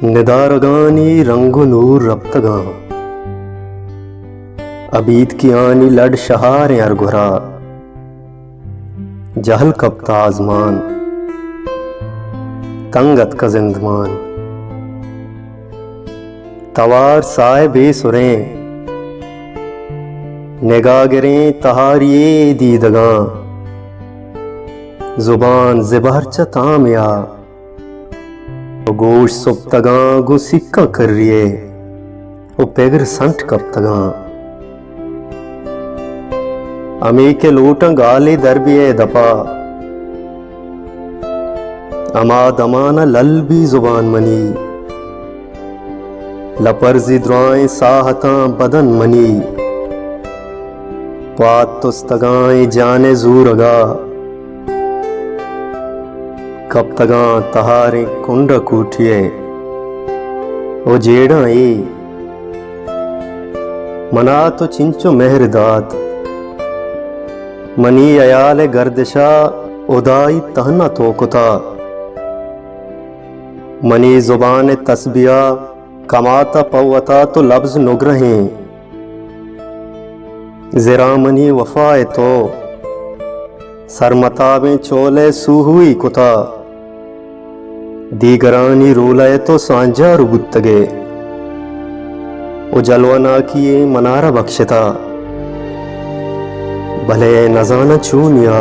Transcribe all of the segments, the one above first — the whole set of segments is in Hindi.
निदारगानी रंगो नूर रब्तगा अबीद की आनी लड शहार अरगुरा जहल कब्ता आजमान तंगत का जिंदमान तवार साए बेसुरें निगागरें तहारिये दीदगा जुबान जिबहर ताम या गोश सुप्तगा गो सिक्का कर रिये वो पेगर संठ कब तगा अमी के लोटा गाले दरबिये दपा अमा दमाना लल भी जुबान मनी लपर्जी द्राएं साहता बदन मनी पात तुस्तगाएं जाने जूरगा कब तगा तहारे कुंड कूटिए ओ जेड़ा ए मना तो चिंचो मेहरदाद मनी अयाल गर्दिशा उदाई तहना तो कुता मनी जुबान तस्बिया कमाता पवता तो लफ्ज नुगरहे जरा मनी वफाए तो सरमताबें चोले सूहुई कुता दीगरानी रोलाए तो सांझा रुगुत्तगे उजलवना किए मनारा बख्शता भले नजाना चूनिया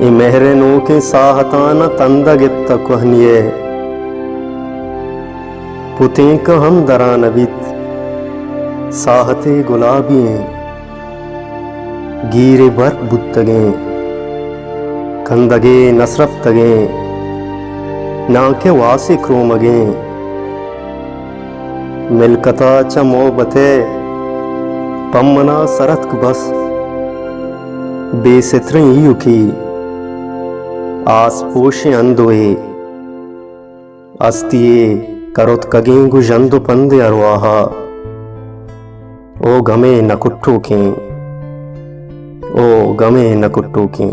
ए मेहरे नो के साहताना तंदा गित्त कहनिए पुते का हम दरा नबित साहते गुलाबिए गीरे बर बुत्तगे कंदगे नसरफ तगे नाके वासे क्रोमगे मिलकता च मोहबते पम्मना सरत बस बेसित्र युकी आस पोशे अंदोए अस्तिये करोत कगे गुजंदु पंदे अरवाहा ओ गमे नकुट्टू के ओ गमे नकुट्टू के।